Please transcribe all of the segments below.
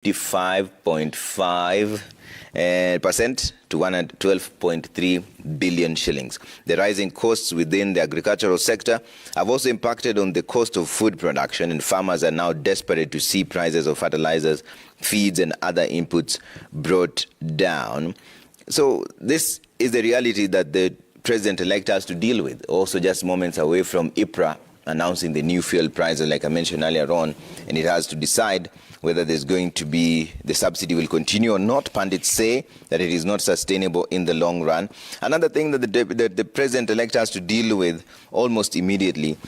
55.5% to 112.3 billion shillings. The rising costs within the agricultural sector have also impacted on the cost of food production, and farmers are now desperate to see prices of fertilizers, feeds, and other inputs brought down. So this is the reality that the president-elect has to deal with. Also just moments away from IPRA announcing the new fuel prices, like I mentioned earlier on, and it has to decide whether there's going to be, the subsidy will continue or not. Pundits say that it is not sustainable in the long run. Another thing that the president-elect has to deal with almost immediately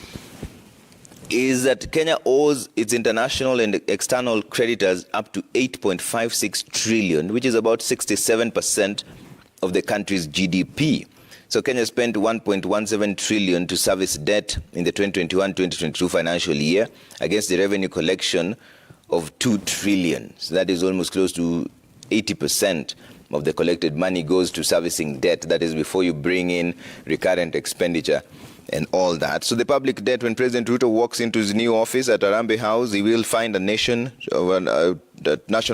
is that Kenya owes its international and external creditors up to 8.56 trillion, which is about 67% of the country's GDP. So Kenya spent 1.17 trillion to service debt in the 2021-2022 financial year against the revenue collection of 2 trillion. So that is almost close to 80% of the collected money goes to servicing debt. That is before you bring in recurrent expenditure and all that. So the public debt, when President Ruto walks into his new office at Harambee House, he will find a national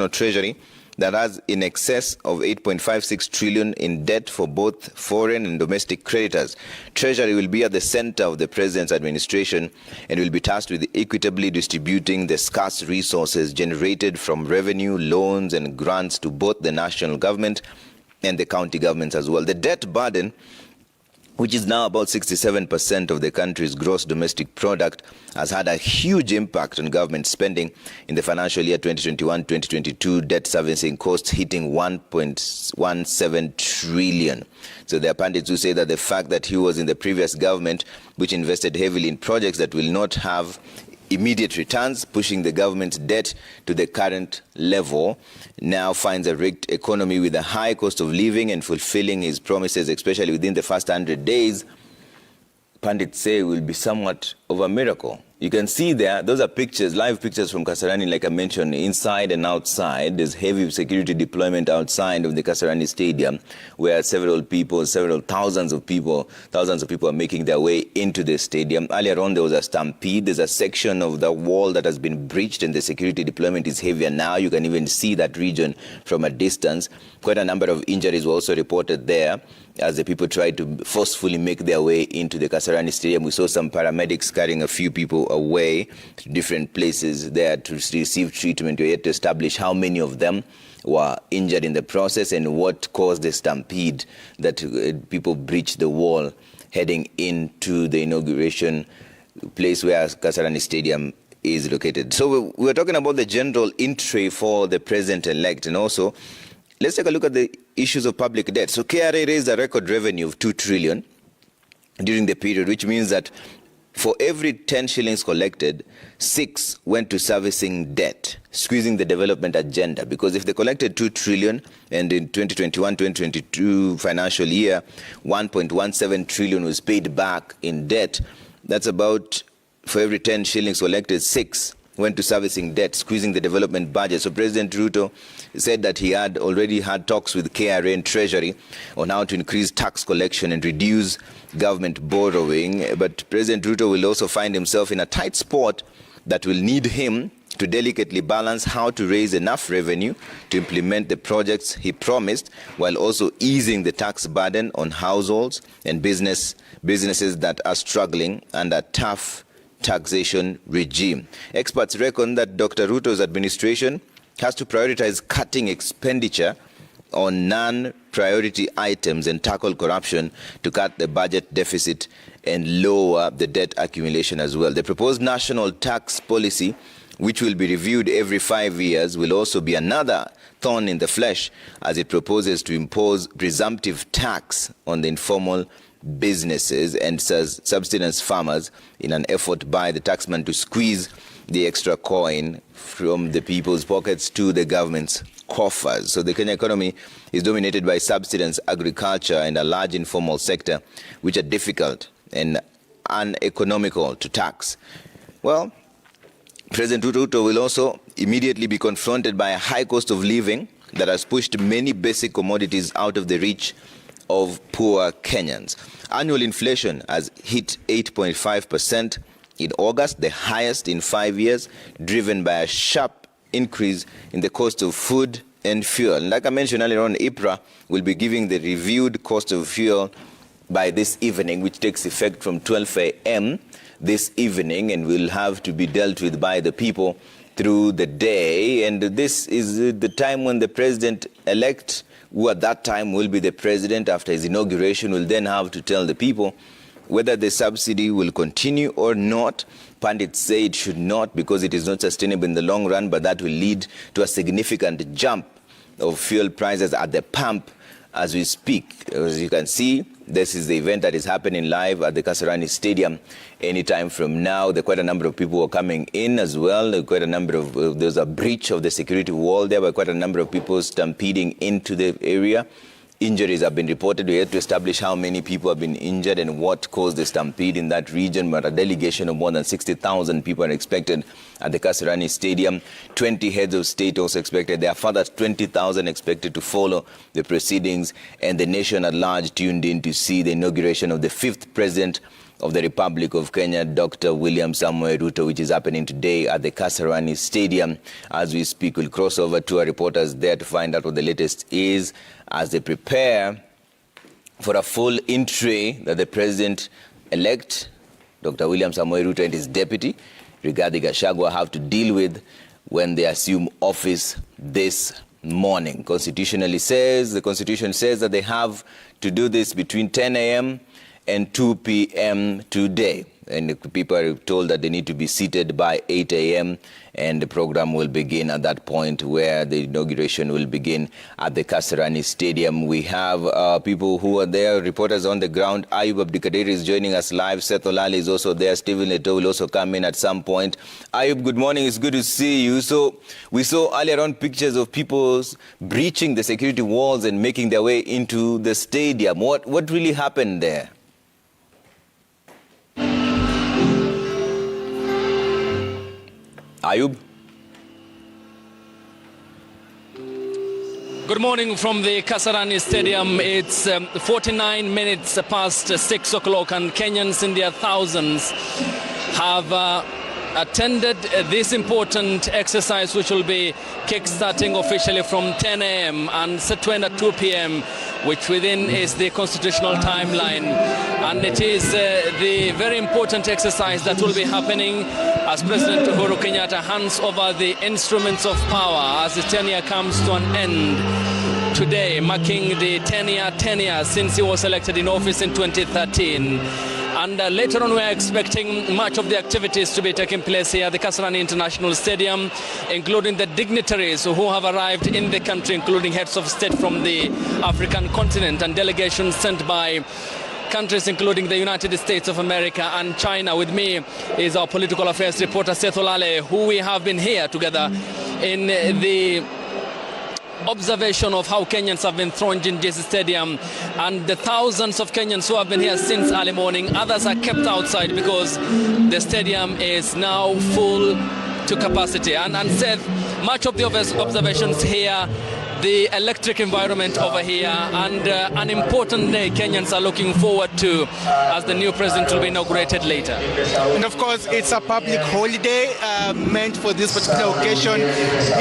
treasury that has in excess of 8.56 trillion in debt for both foreign and domestic creditors. Treasury will be at the center of the president's administration and will be tasked with equitably distributing the scarce resources generated from revenue, loans, and grants to both the national government and the county governments as well. The debt burden, which is now about 67% of the country's gross domestic product, has had a huge impact on government spending in the financial year 2021-2022, debt servicing costs hitting 1.17 trillion. So there are pundits who say that the fact that he was in the previous government, which invested heavily in projects that will not have immediate returns, pushing the government's debt to the current level, now finds a rigged economy with a high cost of living and fulfilling his promises, especially within the first 100 days, pundits say will be somewhat of a miracle. You can see there, those are pictures, live pictures from Kasarani, like I mentioned, inside and outside. There's heavy security deployment outside of the Kasarani Stadium, where several thousands of people are making their way into the stadium. Earlier on, there was a stampede. There's a section of the wall that has been breached, and the security deployment is heavier now. You can even see that region from a distance. Quite a number of injuries were also reported there as the people tried to forcefully make their way into the Kasarani Stadium. We saw some paramedics carrying a few people away to different places there to receive treatment. We're yet to establish how many of them were injured in the process and what caused the stampede that people breached the wall heading into the inauguration place where Kasarani Stadium is located. So we're talking about the general entry for the president-elect, and also let's take a look at the issues of public debt. So KRA raised a record revenue of 2 trillion during the period, which means that for every 10 shillings collected, 6 went to servicing debt, squeezing the development agenda. Because if they collected 2 trillion and in 2021-2022 financial year, 1.17 trillion was paid back in debt, that's about, for every 10 shillings collected, 6 went to servicing debt, squeezing the development budget. So President Ruto said that he had already had talks with KRA and Treasury on how to increase tax collection and reduce government borrowing. But President Ruto will also find himself in a tight spot that will need him to delicately balance how to raise enough revenue to implement the projects he promised, while also easing the tax burden on households and businesses that are struggling under tough taxation regime. Experts reckon that Dr. Ruto's administration has to prioritize cutting expenditure on non-priority items and tackle corruption to cut the budget deficit and lower the debt accumulation as well. The proposed national tax policy, which will be reviewed every 5 years, will also be another thorn in the flesh as it proposes to impose presumptive tax on the informal businesses and subsistence farmers in an effort by the taxman to squeeze the extra coin from the people's pockets to the government's coffers. So the Kenya economy is dominated by subsistence agriculture and a large informal sector, which are difficult and uneconomical to tax. Well, President Ruto will also immediately be confronted by a high cost of living that has pushed many basic commodities out of the reach of poor Kenyans. Annual inflation has hit 8.5% in August, the highest in 5 years, driven by a sharp increase in the cost of food and fuel. And like I mentioned earlier on, IPRA will be giving the reviewed cost of fuel by this evening, which takes effect from 12 a.m. this evening and will have to be dealt with by the people through the day. And this is the time when the president-elect, who at that time will be the president after his inauguration, will then have to tell the people whether the subsidy will continue or not. Pundits say it should not because it is not sustainable in the long run, but that will lead to a significant jump of fuel prices at the pump as we speak. As you can see, this is the event that is happening live at the Kasarani Stadium anytime from now. There are quite a number of people who are coming in as well. There's a breach of the security wall there by quite a number of people stampeding into the area. Injuries have been reported. We have to establish how many people have been injured and what caused the stampede in that region. But a delegation of more than 60,000 people are expected at the Kasarani Stadium. 20 heads of state also expected. There are further 20,000 expected to follow the proceedings. And the nation at large tuned in to see the inauguration of the 5th president of the Republic of Kenya, Dr. William Samoei Ruto, which is happening today at the Kasarani Stadium. As we speak, we'll cross over to our reporters there to find out what the latest is as they prepare for a full entry that the president-elect, Dr. William Samoei Ruto, and his deputy, Rigathi Gachagua, have to deal with when they assume office this morning. The Constitution says that they have to do this between 10 a.m. and 2 p.m. today. And people are told that they need to be seated by 8 a.m. and the program will begin at that point where the inauguration will begin at the Kasarani Stadium. We have people who are there, reporters on the ground. Ayub Abdikadir is joining us live. Seth Olale is also there. Stephen Leto will also come in at some point. Ayub, good morning. It's good to see you. So we saw earlier on pictures of people breaching the security walls and making their way into the stadium. What really happened there? Ayub? Good morning from the Kasarani Stadium. It's 49 minutes past 6 o'clock and Kenyans in their thousands have attended this important exercise, which will be kick-starting officially from 10 a.m. and set to end at 2 p.m., which within is the constitutional timeline. And it is the very important exercise that will be happening as President Uhuru Kenyatta hands over the instruments of power as the tenure comes to an end today, marking the 10 years since he was elected in office in 2013. And later on, we're expecting much of the activities to be taking place here at the Kasarani International Stadium, including the dignitaries who have arrived in the country, including heads of state from the African continent and delegations sent by countries including the United States of America and China. With me is our political affairs reporter, Seth Olale, who we have been here together in the observation of how Kenyans have been thronged in this stadium, and the thousands of Kenyans who have been here since early morning. Others are kept outside because the stadium is now full to capacity. And Seth, much of the observations here, the electric environment over here, and an important day Kenyans are looking forward to as the new president will be inaugurated later. And of course, it's a public holiday meant for this particular occasion.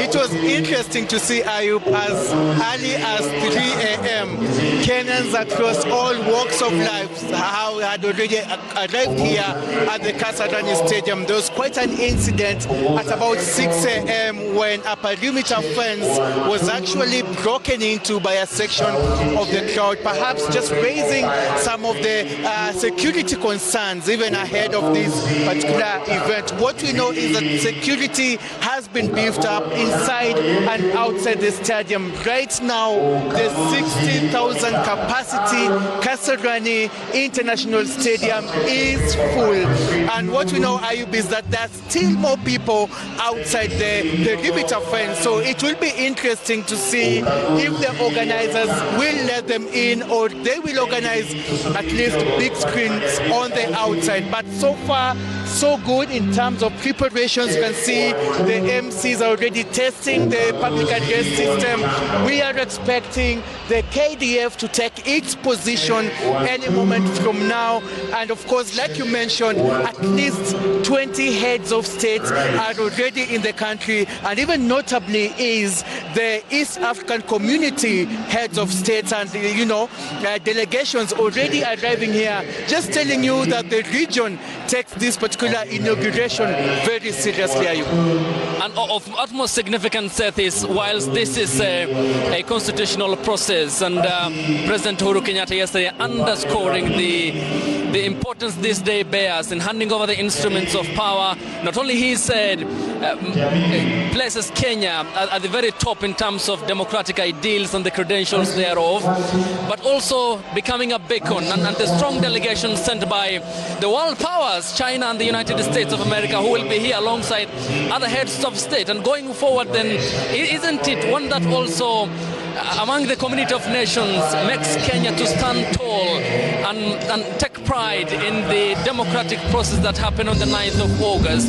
It was interesting to see, Ayub, as early as 3 a.m., Kenyans across all walks of life had already arrived here at the Kasarani Stadium. There was quite an incident at about 6 a.m. when a perimeter fence was actually broken into by a section of the crowd, perhaps just raising some of the security concerns even ahead of this particular event. What we know is that security has been beefed up inside and outside the stadium. Right now, the 60,000 capacity Kasarani International Stadium is full. And what we know, Ayub, is that there's still more people outside the perimeter fence. So it will be interesting to see if the organizers will let them in, or they will organize at least big screens on the outside. But so far, so good in terms of preparations. You can see the MCs are already testing the public address system. We are expecting the KDF to take its position any moment from now. And of course, like you mentioned, at least 20 heads of states are already in the country. And even notably is the East African community heads of states and, delegations already arriving here, just telling you that the region takes this particular inauguration very seriously. And of utmost significance, Seth, is whilst this is a constitutional process, and President Uhuru Kenyatta yesterday underscoring the importance this day bears in handing over the instruments of power. Not only he said places Kenya at the very top in terms of democratic ideals and the credentials thereof, but also becoming a beacon and the strong delegation sent by the world powers, China and the United States of America, who will be here alongside other heads of state. And going forward then, isn't it one that also among the community of nations makes Kenya to stand tall and take pride in the democratic process that happened on the 9th of August,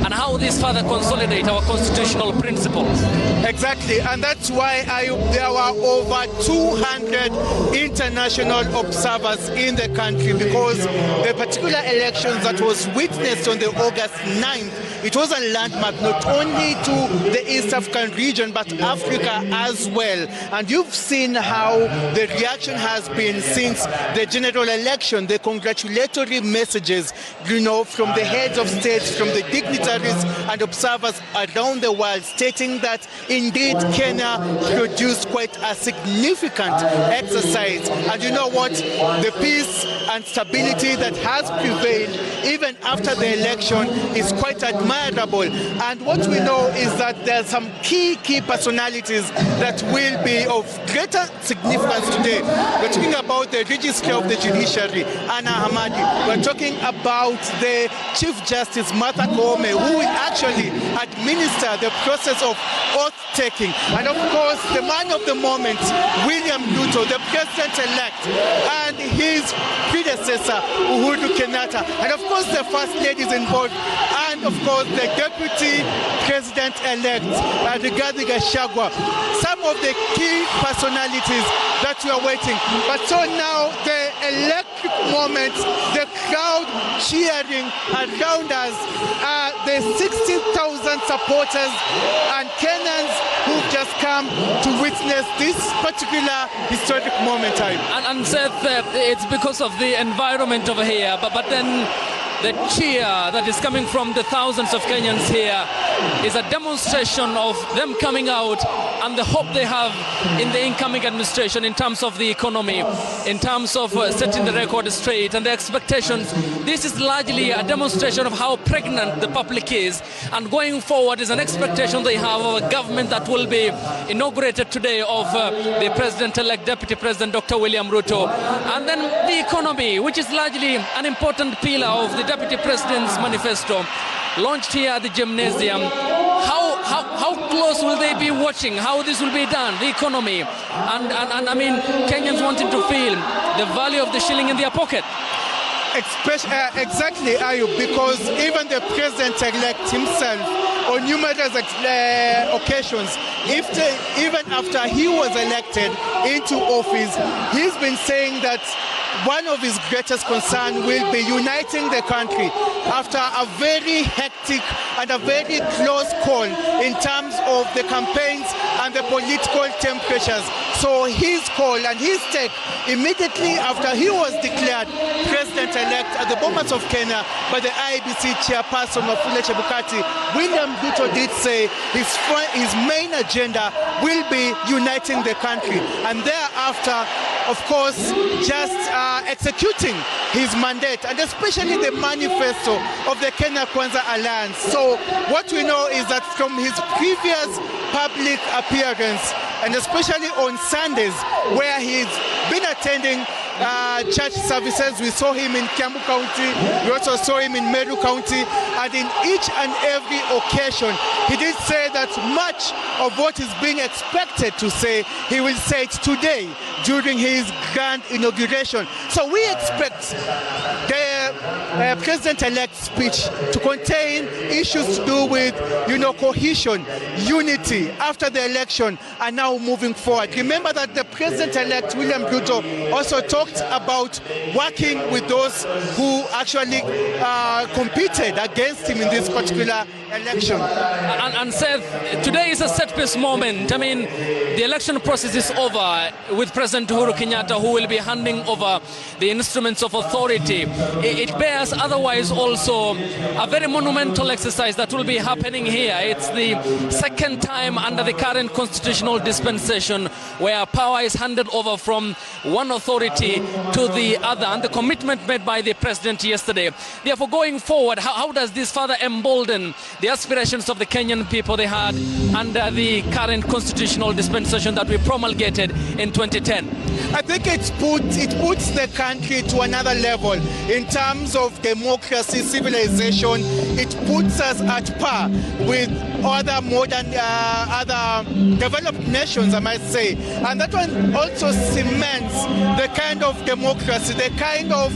and how this further consolidate our constitutional principles? Exactly, and that's why there were over 200 international observers in the country, because the particular elections that was witnessed on the August 9th, it was a landmark not only to the East African region but Africa as well. And you've seen how the reaction has been since the general election, the congratulatory messages, from the heads of states, from the dignitaries and observers around the world, stating that indeed Kenya produced quite a significant exercise. And you know what? The peace and stability that has prevailed even after the election is quite admirable. And what we know is that there are some key personalities that will be of greater significance today. We're talking about the Registrar of the Judiciary, Anna Hamadi. We're talking about the Chief Justice, Martha Koome, who will actually administer the process of oath-taking. And of course, the man of the moment, William Ruto, the president-elect, and his predecessor, Uhuru Kenyatta. And of course, the First Lady is involved. And of course, the Deputy President-elect, Rigathi Gachagua. Some of the key personalities that we are waiting. But so now, the electric moment, the crowd cheering around us, the 60,000 supporters and Kenyans who've just come to witness this particular historic moment. And Seth, it's because of the environment over here, but then the cheer that is coming from the thousands of Kenyans here is a demonstration of them coming out and the hope they have in the incoming administration in terms of the economy, in terms of setting the record straight and the expectations. This is largely a demonstration of how pregnant the public is, and going forward is an expectation they have of a government that will be inaugurated today of the President-elect Deputy President Dr. William Ruto. And then the economy, which is largely an important pillar of the Deputy President's manifesto, launched here at the gymnasium. How close will they be watching how this will be done, the economy, and I mean, Kenyans wanting to feel the value of the shilling in their pocket? Exactly, Ayub, because even the president-elect himself, on numerous occasions, even after he was elected into office, he's been saying that one of his greatest concerns will be uniting the country after a very hectic and a very close call in terms of the campaigns and the political temperatures. So his call and his take immediately after he was declared president-elect at the Bomas of Kenya by the IEBC chairperson Wafula Chebukati, William Ruto did say his main agenda will be uniting the country, and thereafter, of course, just executing his mandate, and especially the manifesto of the Kenya Kwanza Alliance. So what we know is that from his previous public appearance, and especially on Sundays, where he's been attending church services, we saw him in Kiambu County, we also saw him in Meru County, and in each and every occasion, he did say that much of what is being expected to say, he will say it today during his grand inauguration. So we expect the president-elect's speech to contain issues to do with, cohesion, unity after the election, and now moving forward. Remember that the president-elect, William Ruto, also talked about working with those who actually competed against him in this particular election. And Seth, today is a set-piece moment. I mean, the election process is over with President Uhuru Kenyatta, who will be handing over the instruments of authority. It bears otherwise also a very monumental exercise that will be happening here. It's the second time under the current constitutional dispensation where power is handed over from one authority to the other, and the commitment made by the president yesterday. Therefore, going forward, how does this further embolden the aspirations of the Kenyan people they had under the current constitutional dispensation that we promulgated in 2010? I think it puts the country to another level in terms of democracy, civilization. It puts us at par with other modern, other developed nations, I might say. And that one also cements the kind of democracy, the kind of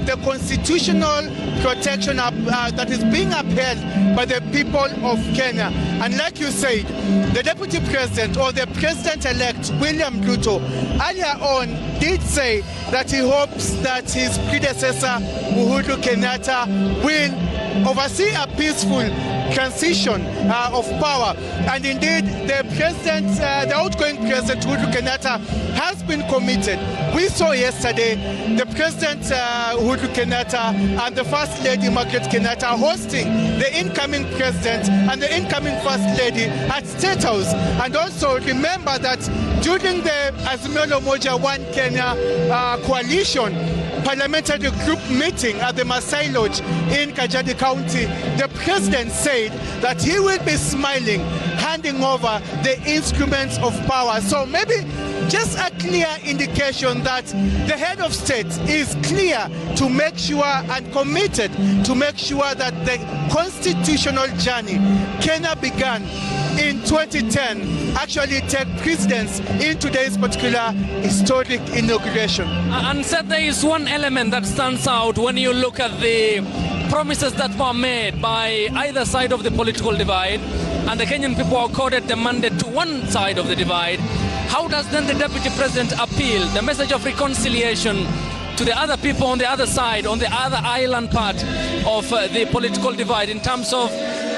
the constitutional protection that is being upheld by the people of Kenya. And like you said, the deputy president or the president-elect, William Ruto, earlier on did say that he hopes that his predecessor, Uhuru Kenyatta, will oversee a peaceful transition of power. And indeed, the president, the outgoing president, Uhuru Kenyatta, has been committed. We saw yesterday the president, Uhuru Kenyatta, and the first lady, Margaret Kenyatta, hosting the incoming president and the incoming first lady at State House. And also remember that during the Azimio la Umoja One Kenya coalition parliamentary group meeting at the Masai Lodge in Kajiado County, the president said that he will be smiling, handing over the instruments of power. So maybe just a clear indication that the head of state is clear to make sure and committed to make sure that the constitutional journey Kenya began in 2010 actually take precedence in today's particular historic inauguration. And said there is one element that stands out when you look at the promises that were made by either side of the political divide, and the Kenyan people are accorded the mandate to one side of the divide. How does then the deputy president appeal the message of reconciliation to the other people on the other side, on the other island part of the political divide, in terms of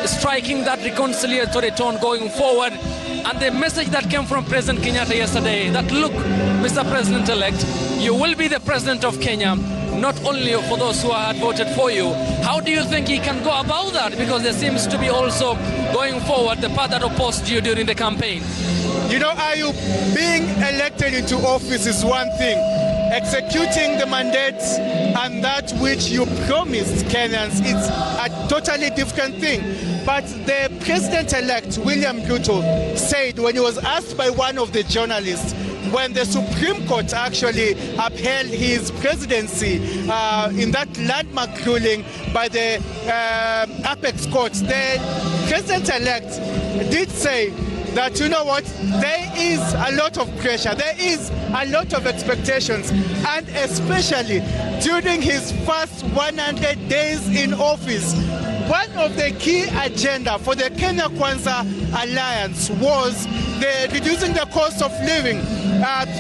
striking that reconciliatory tone going forward? And the message that came from President Kenyatta yesterday, that look, Mr. President-elect, you will be the president of Kenya, not only for those who had voted for you. How do you think he can go about that? Because there seems to be also, going forward, the part that opposed you during the campaign. You know, being elected into office is one thing. Executing the mandate and that which you promised Kenyans, it's a totally different thing. But the president-elect, William Ruto, said when he was asked by one of the journalists, when the Supreme Court actually upheld his presidency in that landmark ruling by the Apex Court, the president-elect did say that, you know what, there is a lot of pressure, there is a lot of expectations, and especially during his first 100 days in office, one of the key agenda for the Kenya Kwanza Alliance was reducing the cost of living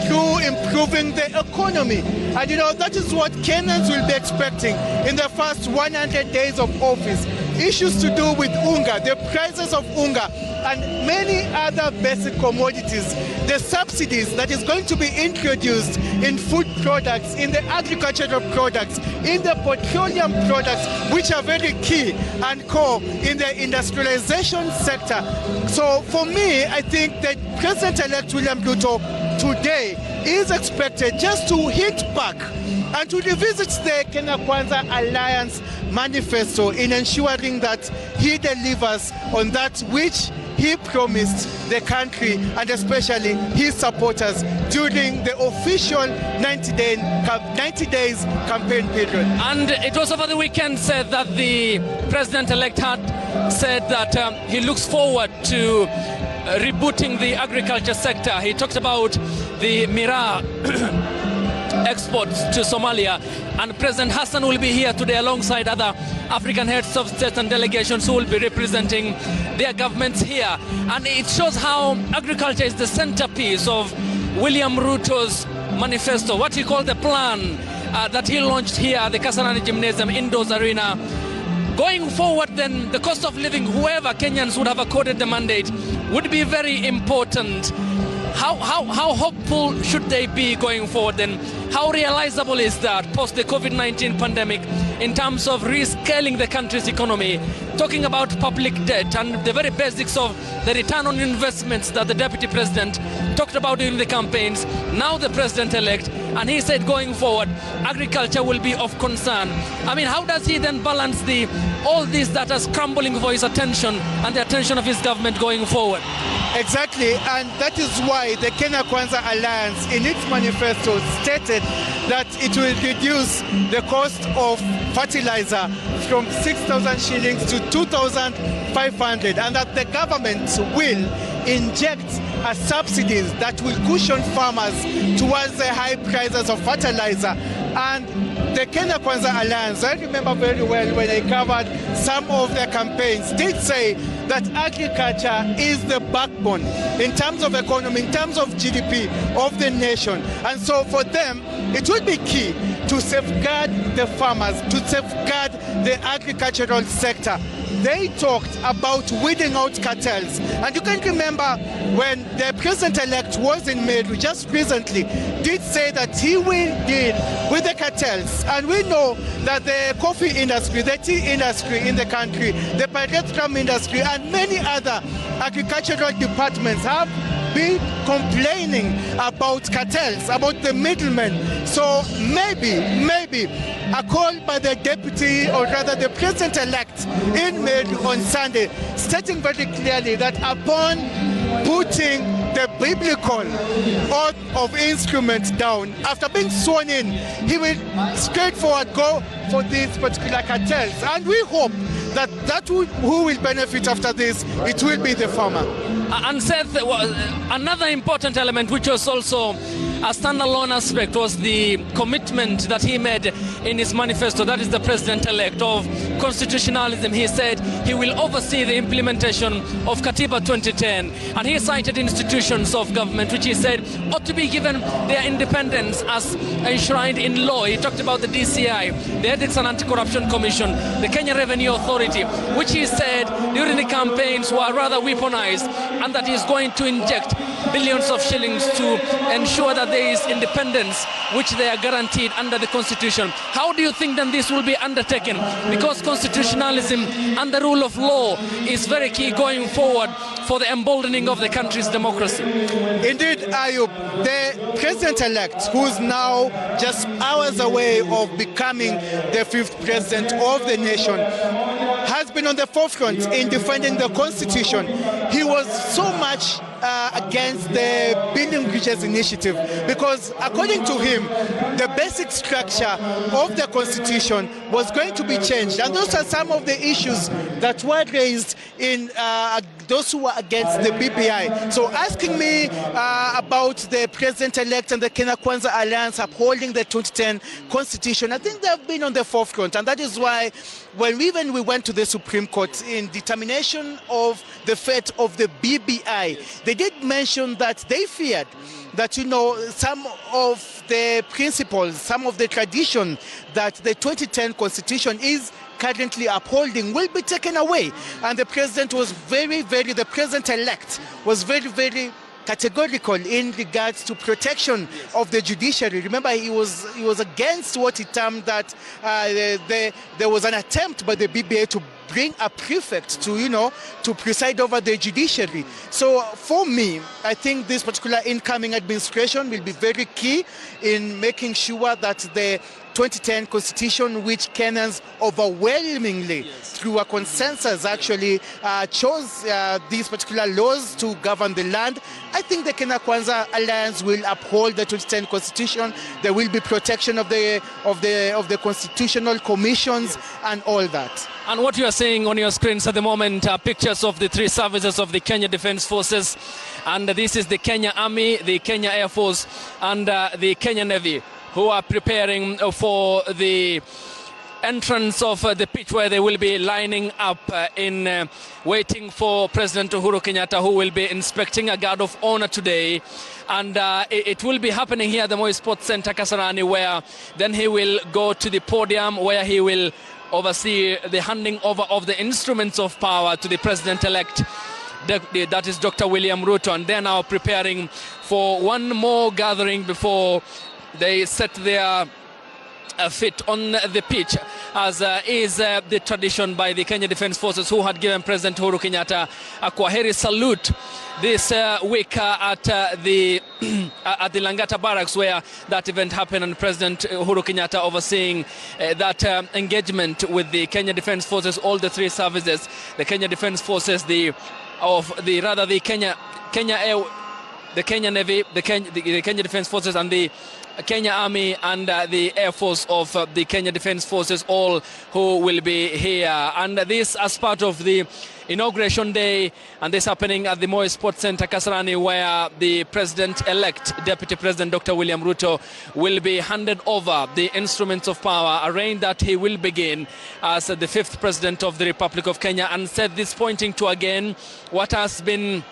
through improving the economy. And you know, that is what Kenyans will be expecting in the first 100 days of office. Issues to do with unga, the prices of unga, and many other basic commodities, the subsidies that is going to be introduced in food products, in the agricultural products, in the petroleum products, which are very key and core in the industrialization sector. So for me, I think that President-elect William Ruto today is expected just to hit back and to revisit the Kenya Kwanza Alliance manifesto in ensuring that he delivers on that which he promised the country and especially his supporters during the official 90 days campaign period. And it was over the weekend said that the president-elect had said that he looks forward to rebooting the agriculture sector. He talked about the Miraa exports to Somalia. And President Hassan will be here today alongside other African heads of state and delegations who will be representing their governments here. And it shows how agriculture is the centerpiece of William Ruto's manifesto, what he called the plan that he launched here at the Kasarani Gymnasium Indoors Arena. Going forward then, the cost of living, whoever Kenyans would have accorded the mandate, would be very important. How hopeful should they be going forward then? How realizable is that post the COVID-19 pandemic in terms of rescaling the country's economy? Talking about public debt and the very basics of the return on investments that the Deputy President talked about during the campaigns, now the President-elect, and he said going forward, agriculture will be of concern. I mean, how does he then balance all this that is crumbling for his attention and the attention of his government going forward? Exactly, and that is why the Kenya Kwanza Alliance in its manifesto stated that it will reduce the cost of fertilizer from 6,000 shillings to 2,500, and that the government will inject subsidies that will cushion farmers towards the high prices of fertilizer. And the Kenya Kwanza Alliance, I remember very well when I covered some of their campaigns, did say that agriculture is the backbone in terms of economy, in terms of GDP of the nation. And so for them, it will be key to safeguard the farmers, to safeguard the agricultural sector. They talked about weeding out cartels. And you can remember when the president-elect was in Meru just recently, did say that he will deal with the cartels. And we know that the coffee industry, the tea industry in the country, the petroleum industry, and many other agricultural departments have been complaining about cartels, about the middlemen. So maybe a call by the deputy, or rather the president-elect in Meru on Sunday, stating very clearly that upon putting the biblical oath of instruments down, after being sworn in, he will straightforward go for these particular cartels. And we hope that who will benefit after this, it will be the farmer. And Seth, another important element which was also a standalone aspect was the commitment that he made in his manifesto, that is the president-elect, of constitutionalism. He said he will oversee the implementation of Katiba 2010, and he cited institutions of government which he said ought to be given their independence as enshrined in law. He talked about the DCI, the Ethics and Anti-Corruption Commission, the Kenya Revenue Authority, which he said during the campaigns were rather weaponized, and that he's going to inject billions of shillings to ensure that there is independence which they are guaranteed under the constitution. How do you think then this will be undertaken? Because constitutionalism and the rule of law is very key going forward for the emboldening of the country's democracy. Indeed, Ayub, the president-elect, who's now just hours away of becoming the 5th president of the nation, has been on the forefront in defending the constitution. He was so much against the Building Bridges initiative because, according to him, the basic structure of the constitution was going to be changed. And those are some of the issues that were raised in those who were against the BBI. So asking me about the president-elect and the Kenya Kwanza Alliance upholding the 2010 constitution, I think they've been on the forefront. And that is why when we went to the Supreme Court in determination of the fate of the BBI, they did mention that they feared that, some of the principles, some of the tradition that the 2010 constitution is currently upholding will be taken away. And the president was the president-elect was very categorical in regards to protection of the judiciary. Remember, he was against what he termed that there was an attempt by the BBA to bring a prefect to preside over the judiciary. So for me, I think this particular incoming administration will be very key in making sure that the 2010 constitution, which Kenyans overwhelmingly, through a consensus, actually chose these particular laws to govern the land. I think the Kenya Kwanza Alliance will uphold the 2010 constitution. There will be protection of the constitutional commissions and all that. And what you are seeing on your screens at the moment are pictures of the 3 services of the Kenya Defence Forces. And this is the Kenya Army, the Kenya Air Force, and the Kenya Navy. who are preparing for the entrance of the pitch, where they will be lining up waiting for President Uhuru Kenyatta, who will be inspecting a guard of honor today. And it will be happening here at the Moi Sports Center, Kasarani, where then he will go to the podium, where he will oversee the handing over of the instruments of power to the president-elect, that is Dr. William Ruto. And they're now preparing for one more gathering before they set their fit on the pitch, as is the tradition by the Kenya Defence Forces, who had given President Uhuru Kenyatta a Kwaheri salute this week at the Langata Barracks, where that event happened, and President Uhuru Kenyatta overseeing that engagement with the Kenya Defence Forces, all the three services, the Kenya Defence Forces, the Kenya Navy, the Kenya Defence Forces, and the Kenya Army, and the Air Force of the Kenya Defence Forces, all who will be here. And this as part of the inauguration day, and this happening at the Moi Sports Center, Kasarani, where the President-elect, Deputy President Dr. William Ruto, will be handed over the instruments of power, a reign that he will begin as the fifth President of the Republic of Kenya. And said this, pointing to again what has been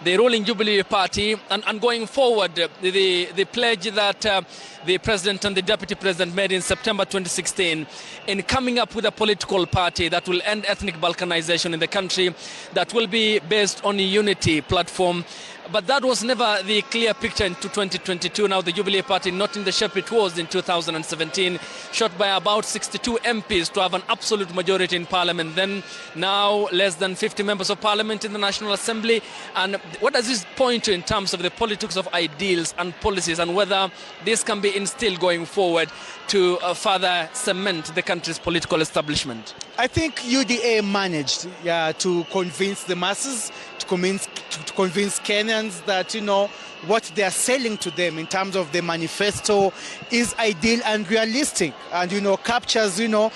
the ruling Jubilee Party, and going forward, the pledge that the President and the Deputy President made in September 2016 in coming up with a political party that will end ethnic balkanization in the country, that will be based on a unity platform. But that was never the clear picture into 2022. Now the Jubilee Party, not in the shape it was in 2017, shot by about 62 MPs to have an absolute majority in Parliament. Then now less than 50 members of Parliament in the National Assembly. And what does this point to in terms of the politics of ideals and policies, and whether this can be instilled going forward to further cement the country's political establishment? I think UDA managed to convince the masses, to convince Kenyans that, what they are selling to them in terms of the manifesto is ideal and realistic, and, captures, the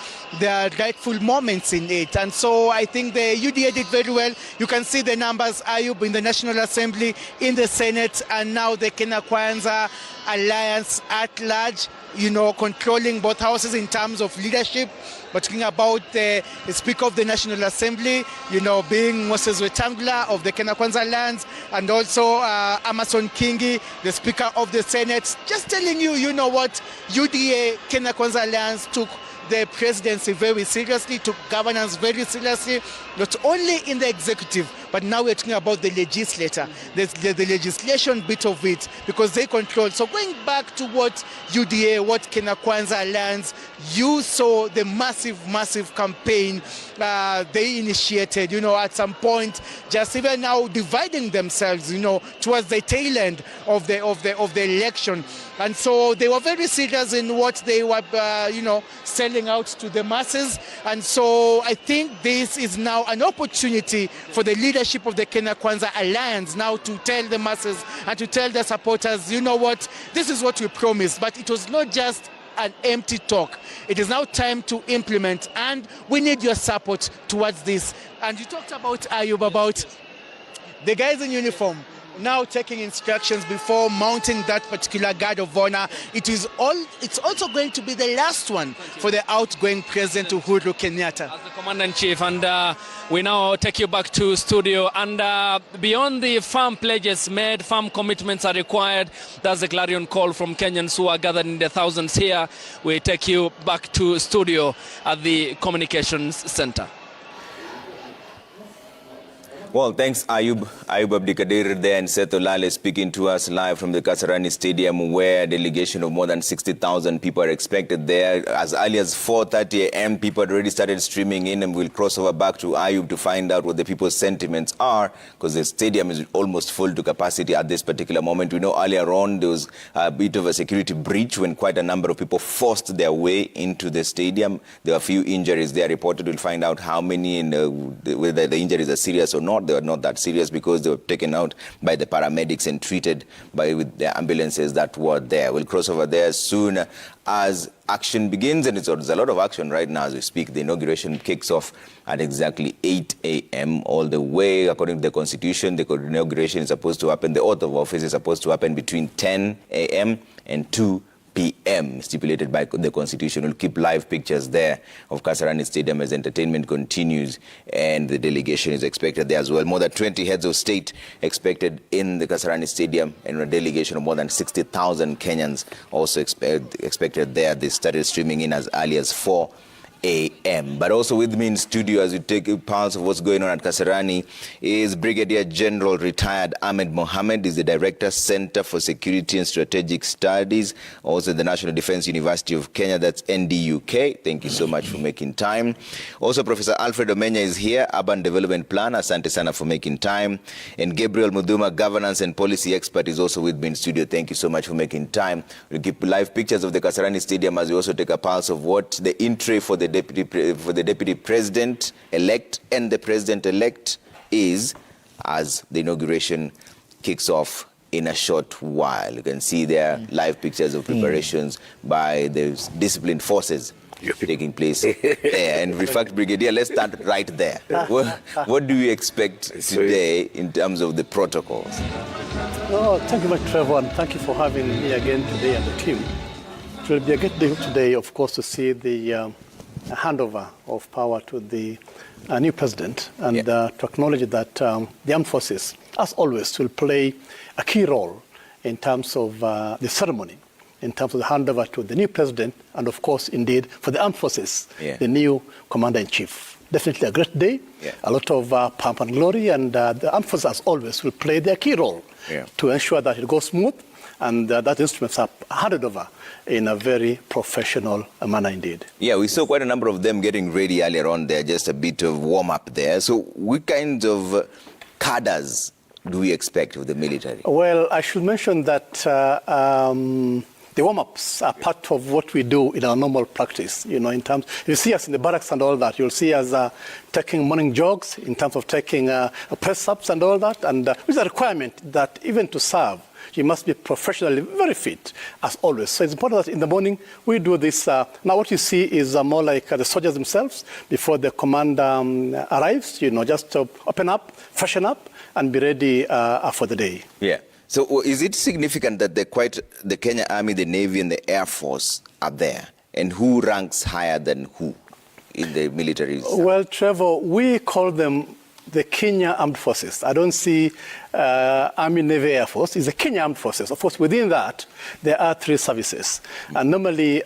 rightful moments in it. And so I think the UDA did very well. You can see the numbers, Ayub, in the National Assembly, in the Senate, and now the Kenya Kwanza Alliance at large, controlling both houses in terms of leadership. But talking about the Speaker of the National Assembly, being Moses Wetangula of the Kenya Kwanza Alliance, and also Amason Kingi, the Speaker of the Senate, just telling you, what UDA Kenya Kwanza Alliance took the presidency very seriously, took governance very seriously, not only in the executive, but now we're talking about the legislature, the legislation bit of it, because they control. So going back to what UDA, what Kenya Kwanza Alliance, you saw the massive campaign they initiated, at some point, just even now dividing themselves, towards the tail end of the election. And so they were very serious in what they were, selling out to the masses. And so I think this is now an opportunity for the leadership of the Kenya Kwanza Alliance now to tell the masses and to tell their supporters, this is what we promised. But it was not just an empty talk. It is now time to implement, and we need your support towards this. And you talked about, Ayub, about the guys in uniform now taking instructions before mounting that particular guard of honor. It's also going to be the last one for the outgoing President Uhuru Kenyatta. As the Commander-in-Chief, and we now take you back to studio. And beyond the firm pledges made, firm commitments are required. That's the clarion call from Kenyans who are gathered in the thousands here. We take you back to studio at the Communications Center. Well, thanks, Ayub Abdikadir there, and Seth Olale speaking to us live from the Kasarani Stadium, where a delegation of more than 60,000 people are expected there. As early as 4:30 a.m., people had already started streaming in, and we'll cross over back to Ayub to find out what the people's sentiments are, because the stadium is almost full to capacity at this particular moment. We know earlier on there was a bit of a security breach when quite a number of people forced their way into the stadium. There were a few injuries there reported. We'll find out how many and whether the injuries are serious or not. They were not that serious because they were taken out by the paramedics and treated with the ambulances that were there. We'll cross over there soon as action begins, and there's a lot of action right now as we speak. The inauguration kicks off at exactly 8 a.m. all the way. According to the Constitution, the inauguration is supposed to happen, the oath of office is supposed to happen between 10 a.m. and 2 p.m. p.m. stipulated by the Constitution. We'll keep live pictures there of Kasarani Stadium as entertainment continues, and the delegation is expected there as well. More than 20 heads of state expected in the Kasarani Stadium, and a delegation of more than 60,000 Kenyans also expected there. They started streaming in as early as 4 a.m. But also with me in studio as we take a pulse of what's going on at Kasarani is Brigadier General retired Ahmed Mohamed. He's the Director, Center for Security and Strategic Studies, also the National Defense University of Kenya, that's NDUK. Thank you so much for making time. Also Professor Alfred Omenya is here, Urban Development Plan. Asante sana for making time. And Gabriel Muduma, Governance and Policy Expert, is also with me in studio. Thank you so much for making time. We'll keep live pictures of the Kasarani Stadium as we also take a pulse of what the entry for the deputy president-elect and the president-elect is as the inauguration kicks off in a short while. You can see there live pictures of preparations by the disciplined forces taking place there. And in fact, Brigadier, let's start right there. What do you expect today in terms of the protocols? Oh, thank you much, Trevor, and thank you for having me again today and the team. It will be a good day today, of course, to see the handover of power to the new president, and to acknowledge that the armed forces, as always, will play a key role in terms of the ceremony, in terms of the handover to the new president, and of course, indeed, for the armed forces, the new commander-in-chief. Definitely a great day, a lot of pomp and glory, and the armed forces, as always, will play their key role to ensure that it goes smooth, and that instruments are handed over in a very professional manner indeed. Yeah, we saw quite a number of them getting ready earlier on there, just a bit of warm-up there. So what kinds of cadres do we expect of the military? Well, I should mention that the warm-ups are part of what we do in our normal practice. You know, in terms, you see us in the barracks and all that. You'll see us taking morning jogs, in terms of taking press-ups and all that, and it's a requirement that even to serve, you must be professionally very fit, as always. So it's important that in the morning we do this. Now what you see is more like the soldiers themselves before the commander arrives, you know, just to open up, freshen up, and be ready for the day. Yeah. So is it significant that the Kenya Army, the Navy, and the Air Force are there? And who ranks higher than who in the military? Well, Trevor, we call them the Kenya Armed Forces. I don't see Army, Navy, Air Force. It's the Kenya Armed Forces. Of course, within that, there are three services. And normally,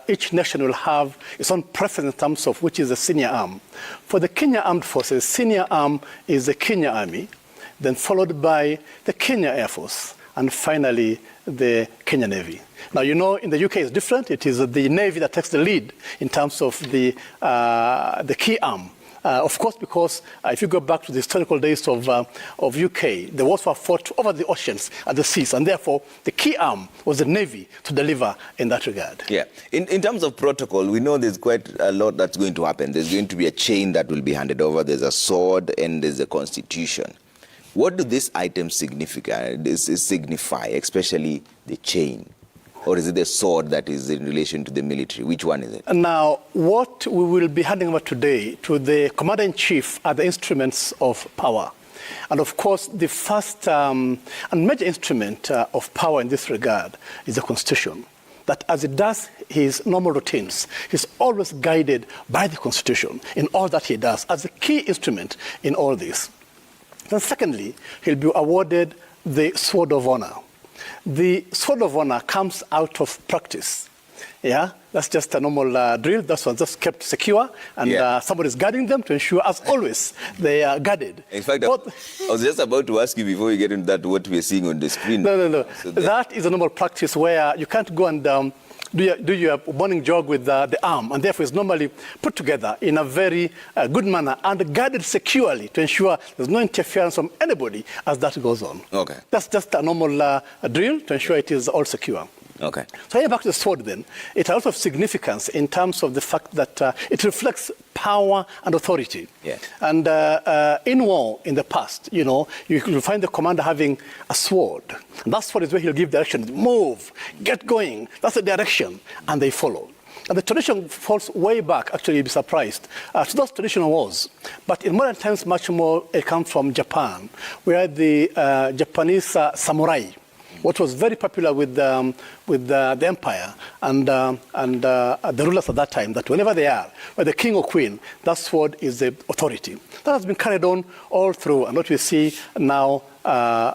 each nation will have its own preference in terms of which is the senior arm. For the Kenya Armed Forces, senior arm is the Kenya Army, then followed by the Kenya Air Force, and finally, the Kenya Navy. Now, you know, in the UK it's different. It is the Navy that takes the lead in terms of the key arm. Of course, because if you go back to the historical days of UK, the wars were fought over the oceans and the seas, and therefore the key arm was the Navy to deliver in that regard. Yeah. In terms of protocol, we know there's quite a lot that's going to happen. There's going to be a chain that will be handed over. There's a sword and there's a constitution. What do these items signify, especially the chain? Or is it the sword that is in relation to the military? Which one is it? Now, what we will be handing over today to the Commander-in-Chief are the instruments of power. And of course, the first and major instrument of power in this regard is the Constitution. That as it does his normal routines, he's always guided by the Constitution in all that he does as a key instrument in all this. Then secondly, he'll be awarded the Sword of Honor. The Sword of Honor comes out of practice. Yeah, that's just a normal drill. That's one just kept secure, and somebody's guarding them to ensure, as always, they are guarded. In fact, I was just about to ask you before we get into that what we're seeing on the screen. No. So that is a normal practice where you can't go and do your morning jog with the arm, and therefore it's normally put together in a very good manner and guarded securely to ensure there's no interference from anybody as that goes on. Okay. That's just a normal drill to ensure it is all secure. Okay. So here back to the sword then, it has a lot of significance in terms of the fact that it reflects power and authority. Yeah. And in war in the past, you know, you will find the commander having a sword. And that sword is where he'll give direction, move, get going. That's the direction, and they follow. And the tradition falls way back, actually, you'd be surprised, to those traditional wars. But in modern times, much more it comes from Japan, where the Japanese samurai what was very popular with the empire and the rulers at that time, that whenever they are, whether king or queen, that sword is the authority. That has been carried on all through, and what we see now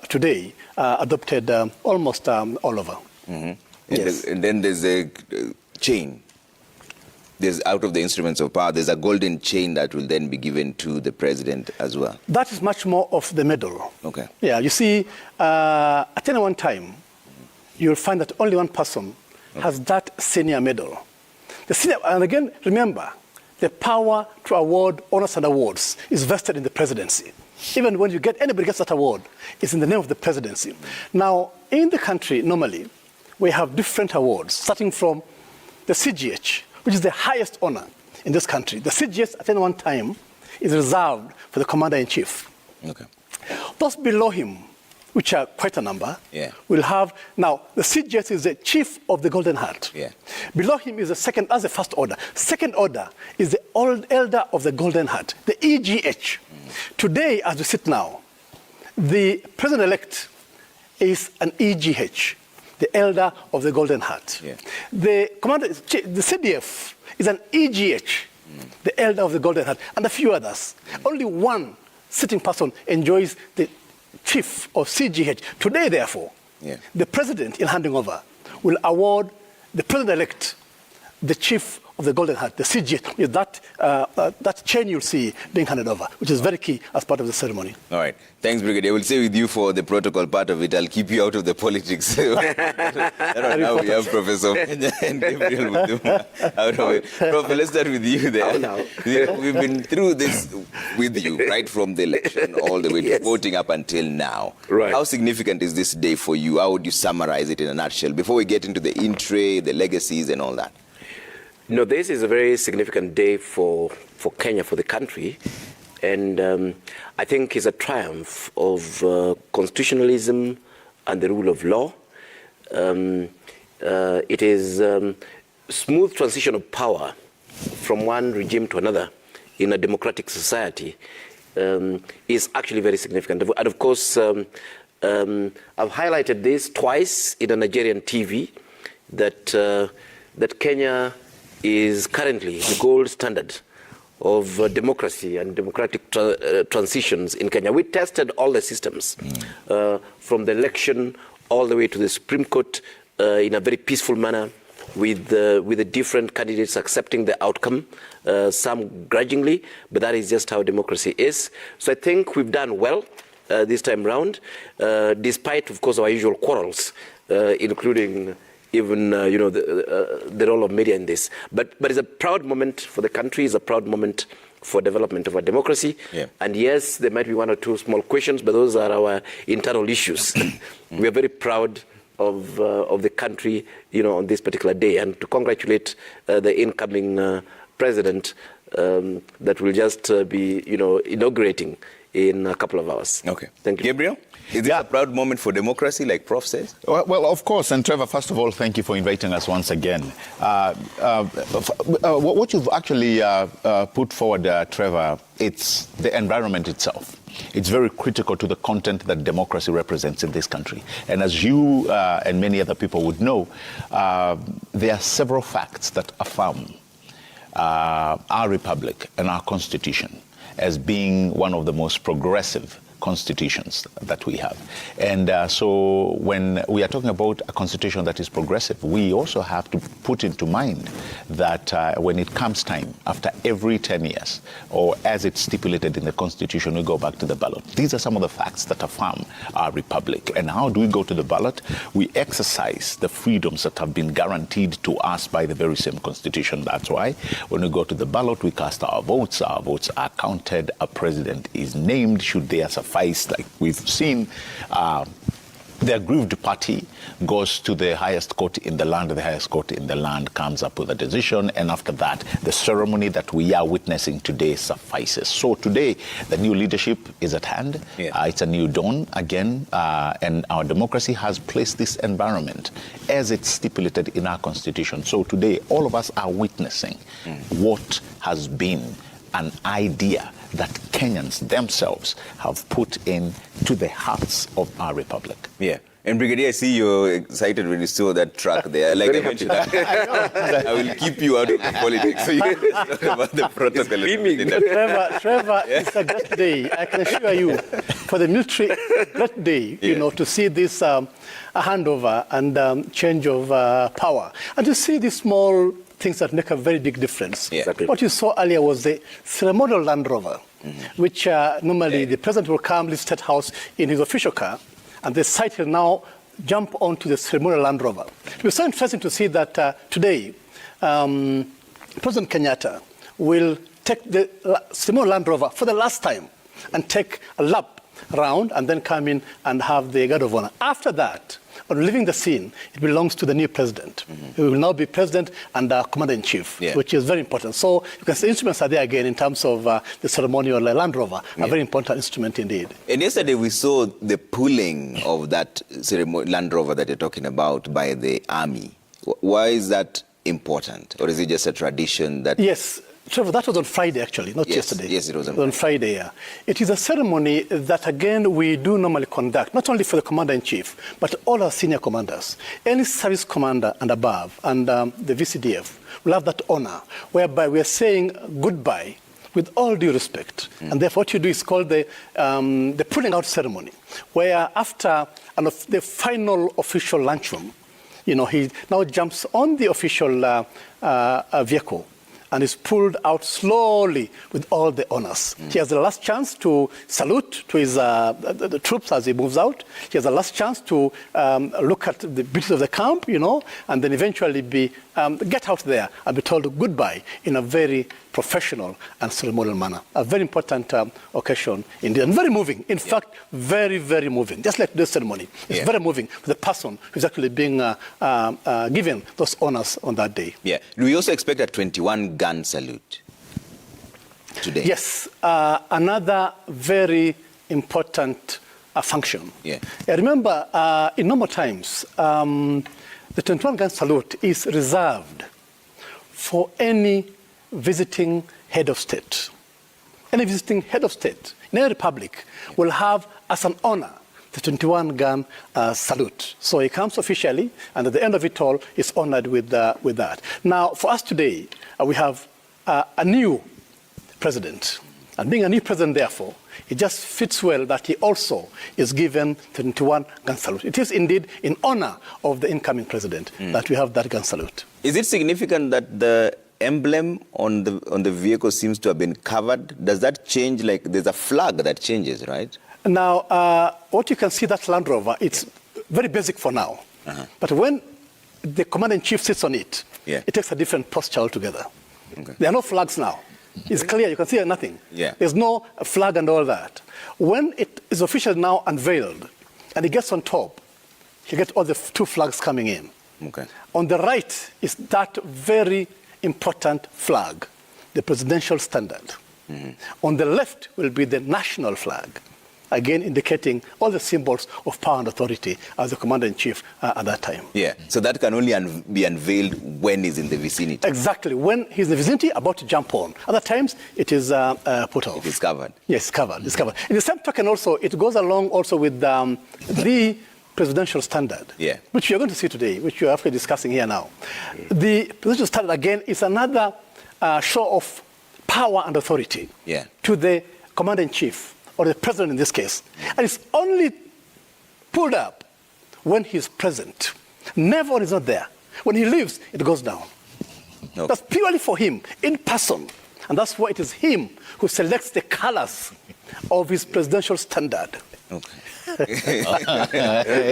today, adopted almost all over. Mm-hmm. Yes. And then there's a chain. There's, out of the instruments of power, there's a golden chain that will then be given to the president as well. That is much more of the medal. Okay. Yeah, you see, at any one time, you'll find that only one person has that senior medal. The senior, and again, remember, the power to award honors and awards is vested in the presidency. Even when anybody gets that award, it's in the name of the presidency. Now, in the country, normally, we have different awards, starting from the CGH, which is the highest honor in this country. The CGH at any one time is reserved for the commander-in-chief. Okay. Those below him, which are quite a number, will have, now, the CGH is the chief of the Golden Heart. Yeah. Below him is that's the first order. Second order is the elder of the Golden Heart, the EGH. Today, as we sit now, the president-elect is an EGH, the elder of the Golden Heart. Yeah. The CDF is an EGH, the elder of the Golden Heart, and a few others. Only one sitting person enjoys the chief of CGH. Today, therefore, the president, in handing over, will award the president-elect the chief of the Golden Heart, the CGH, with that chain you'll see being handed over, which is very key as part of the ceremony. All right. Thanks, Brigadier. We'll stay with you for the protocol part of it. I'll keep you out of the politics. Now we have Professor and Gabriel Muduma out of it. Prof, let's start with you there. We've been through this with you, right from the election all the way to voting up until now. Right. How significant is this day for you? How would you summarize it in a nutshell before we get into the in-tray, the legacies and all that? No, this is a very significant day for Kenya, for the country. And I think it's a triumph of constitutionalism and the rule of law. It is smooth transition of power from one regime to another in a democratic society is actually very significant. And of course, I've highlighted this twice in a Nigerian TV that Kenya is currently the gold standard of democracy and democratic transitions in Kenya. We tested all the systems, from the election all the way to the Supreme Court in a very peaceful manner, with the different candidates accepting the outcome, some grudgingly, but that is just how democracy is. So I think we've done well this time round, despite, of course, our usual quarrels, including even the role of media in this. But it's a proud moment for the country, it's a proud moment for development of our democracy. Yeah. And yes, there might be one or two small questions, but those are our internal issues. We are very proud of the country, on this particular day, and to congratulate the incoming president that will just be, inaugurating in a couple of hours. Okay. Thank you. Gabriel? Is this a proud moment for democracy, like Prof says? Well, of course. And Trevor, first of all, thank you for inviting us once again. What you've actually put forward, Trevor, it's the environment itself. It's very critical to the content that democracy represents in this country. And as you and many other people would know, there are several facts that affirm our republic and our constitution as being one of the most progressive constitutions that we have. And so when we are talking about a constitution that is progressive, we also have to put into mind that when it comes time, after every 10 years, or as it's stipulated in the constitution, we go back to the ballot. These are some of the facts that affirm our republic. And how do we go to the ballot? We exercise the freedoms that have been guaranteed to us by the very same constitution. That's why when we go to the ballot, we cast our votes are counted, a president is named, should there suffice, like we've seen. The aggrieved party goes to the highest court in the land. The highest court in the land comes up with a decision, and after that, the ceremony that we are witnessing today suffices. So today, the new leadership is at hand. It's a new dawn again, and our democracy has placed this environment as it's stipulated in our constitution. So today, all of us are witnessing what has been an idea that Kenyans themselves have put into the hearts of our republic. Yeah. And Brigadier, I see you're excited when you saw that truck there. Like I mentioned, I will keep you out of the politics. So you talk about the protocol. Trevor, it's a great day. I can assure you, for the military, it's a great day, to see this handover and change of power. And to see these small things that make a very big difference. Yeah. Exactly. What you saw earlier was the ceremonial Land Rover, which normally the president will come to the State House in his official car, and the site will now jump onto the ceremonial Land Rover. It was so interesting to see that today, President Kenyatta will take the ceremonial Land Rover for the last time and take a lap around and then come in and have the guard of honor. After that, on leaving the scene, it belongs to the new president, who will now be president and commander-in-chief, which is very important. So you can see instruments are there again in terms of the ceremonial Land Rover, a very important instrument indeed. And yesterday we saw the pulling of that Land Rover that you're talking about by the army. Why is that important? Or is it just a tradition that... Yes. Trevor, that was on Friday, actually, not yesterday. Yes, it was on Friday. Yeah. It is a ceremony that, again, we do normally conduct, not only for the commander-in-chief, but all our senior commanders. Any service commander and above, and the VCDF, will have that honor, whereby we are saying goodbye with all due respect. And therefore, what you do is called the pulling out ceremony, where after the final official luncheon, he now jumps on the official vehicle and is pulled out slowly with all the honors. He has the last chance to salute to his the troops as he moves out. He has the last chance to look at the beauty of the camp, and then eventually get out there and be told goodbye in a very professional and ceremonial manner. A very important occasion indeed, and very moving. In fact, very, very moving. Just like this ceremony, it's very moving for the person who's actually being given those honors on that day. Yeah. Do we also expect a 21-gun salute today? Yes. Another very important function. Yeah. I remember in normal times, the 21-gun salute is reserved for any visiting head of state. Any visiting head of state in any republic will have as an honor the 21-gun salute. So he comes officially, and at the end of it all, is honored with that. Now, for us today, we have a new president. And being a new president, therefore, it just fits well that he also is given the 21-gun salute. It is indeed in honor of the incoming president that we have that gun salute. Is it significant that the emblem on the vehicle seems to have been covered? Does that change? Like there's a flag that changes, right? Now, what you can see that Land Rover, it's very basic for now. But when the commander-in-chief sits on it, it takes a different posture altogether. Okay. There are no flags now. It's clear, you can see nothing. There's no flag and all that. When it is officially now unveiled and it gets on top, you get all the two flags coming in. Okay. On the right is that very important flag, the presidential standard. On the left will be the national flag, again indicating all the symbols of power and authority as the commander-in-chief at that time. Yeah, so that can only be unveiled when he's in the vicinity. Exactly, when he's in the vicinity, about to jump on. Other times, it is put off. It is covered. Yes, covered. It's covered. In the same token also, it goes along also with the presidential standard, which you're going to see today, which you're actually discussing here now. The presidential standard, again, is another show of power and authority to the commander-in-chief, or the president in this case. And it's only pulled up when he's present. Never when he's not there. When he leaves, it goes down. Okay. That's purely for him, in person. And that's why it is him who selects the colors of his presidential standard. Okay.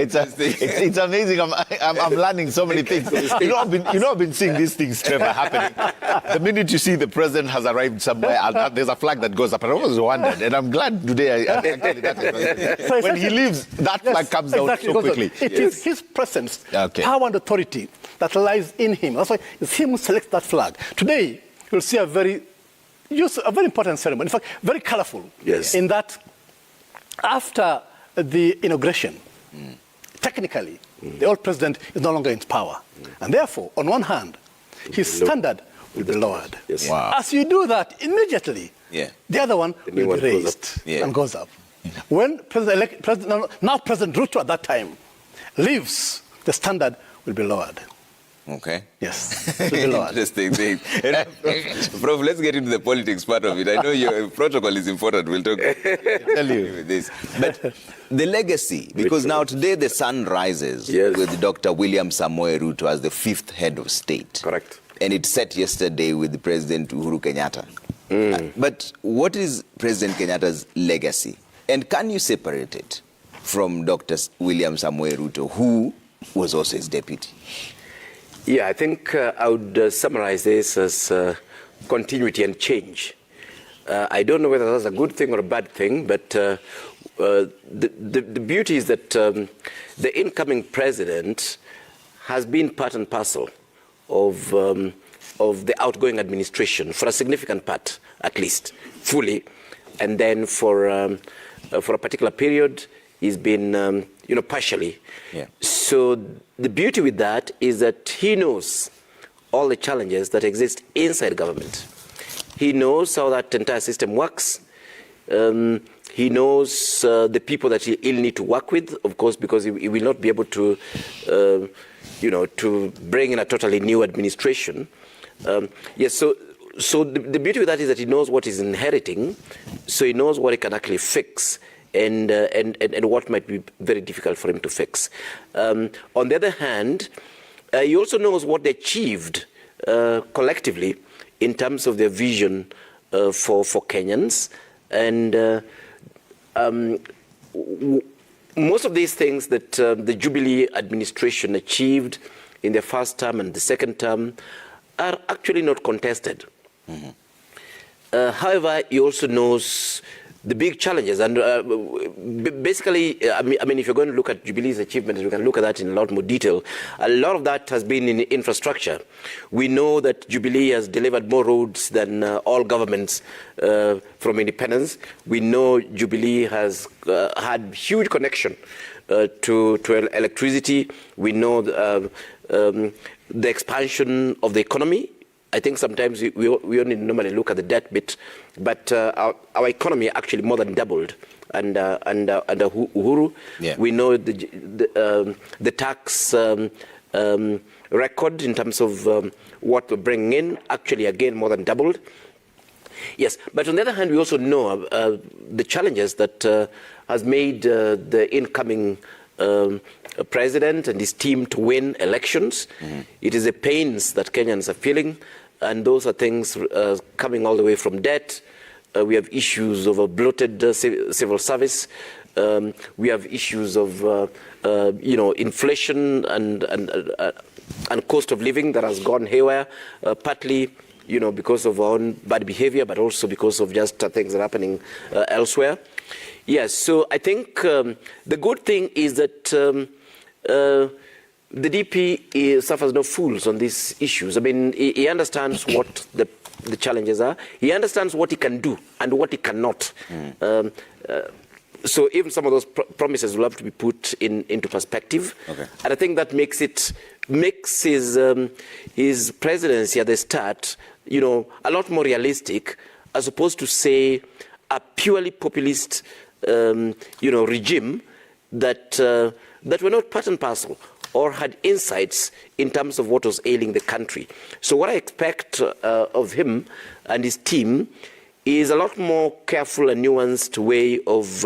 It's amazing. I'm learning so many things. I've been seeing these things, Trevor, happening. The minute you see the president has arrived somewhere, there's a flag that goes up. And I always wondered, and I'm glad today I can tell you that. When he leaves, that flag comes out so quickly. It is his presence, power and authority that lies in him. That's why it's him who selects that flag. Today, you'll see a very important ceremony. In fact, very colorful. Yes. In that, after the inauguration, technically, the old president is no longer in power. And therefore, on one hand, his standard will be lowered. Yes. Wow. As you do that, immediately, Yeah. The other one new will one be goes raised Yeah. and goes up. When now President Ruto at that time leaves, the standard will be lowered. Okay. Yes, it will be lowered. Interesting thing. Prof, let's get into the politics part of it. I know your protocol is important. We'll talk tell you this. But the legacy, because now today the sun rises with Dr. William Samoei Ruto as the 5th head of state. Correct. And it set yesterday with President Uhuru Kenyatta. But what is President Kenyatta's legacy? And can you separate it from Dr. William Samoei Ruto, who was also his deputy? Yeah, I think I would summarize this as continuity and change. I don't know whether that's a good thing or a bad thing, but the beauty is that the incoming president has been part and parcel of the outgoing administration for a significant part, at least, fully. And then for a particular period, he's been, partially. Yeah. So the beauty with that is that he knows all the challenges that exist inside government. He knows how that entire system works. He knows the people that he'll need to work with, of course, because he will not be able to, to bring in a totally new administration. Yes, so the beauty with that is that he knows what he's inheriting, so he knows what he can actually fix and what might be very difficult for him to fix. On the other hand, he also knows what they achieved collectively in terms of their vision for Kenyans. And most of these things that the Jubilee administration achieved in their first term and the second term are actually not contested. However, he also knows the big challenges, and basically, I mean, if you're going to look at Jubilee's achievements, we can look at that in a lot more detail. A lot of that has been in infrastructure. We know that Jubilee has delivered more roads than all governments from independence. We know Jubilee has had huge connection to electricity. We know the expansion of the economy. I think sometimes we only normally look at the debt bit, but our economy actually more than doubled under Uhuru. Yeah. We know the tax record in terms of what we're bringing in actually again more than doubled. Yes, but on the other hand, we also know the challenges that has made the incoming president and his team to win elections. It is the pains that Kenyans are feeling, and those are things coming all the way from debt. We have issues of a bloated civil service. We have issues of inflation and cost of living that has gone haywire, partly because of our own bad behavior, but also because of just things that are happening elsewhere. Yes, so I think the good thing is that the DP suffers no fools on these issues. I mean, he understands what the challenges are. He understands what he can do and what he cannot. So even some of those promises will have to be put into perspective. Okay. And I think that makes his presidency at the start, a lot more realistic, as opposed to, say, a purely populist, regime that were not part and parcel or had insights in terms of what was ailing the country. So what I expect of him and his team is a lot more careful and nuanced way of,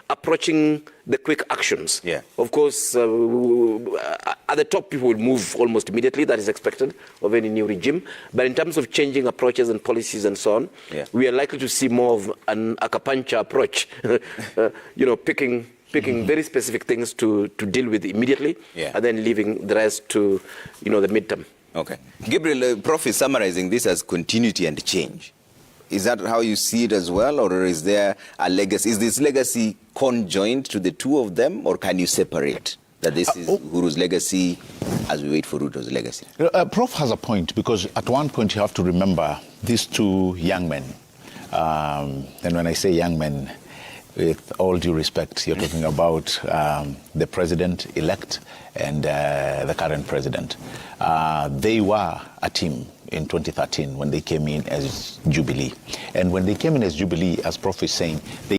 approaching the quick actions. Yeah. Of course, at the top, people will move almost immediately. That is expected of any new regime. But in terms of changing approaches and policies and so on, we are likely to see more of an acupuncture approach, picking very specific things to deal with immediately, and then leaving the rest to, the midterm. Okay. Gabriel, Prof is summarizing this as continuity and change. Is that how you see it as well, or is there a legacy? Is this legacy conjoined to the two of them, or can you separate that this is Uhuru's legacy as we wait for Ruto's legacy? Prof has a point, because at one point you have to remember these two young men. And when I say young men, with all due respect, you're talking about the president-elect and the current president. They were a team in 2013 when they came in as Jubilee. And when they came in as Jubilee, as Prof is saying, they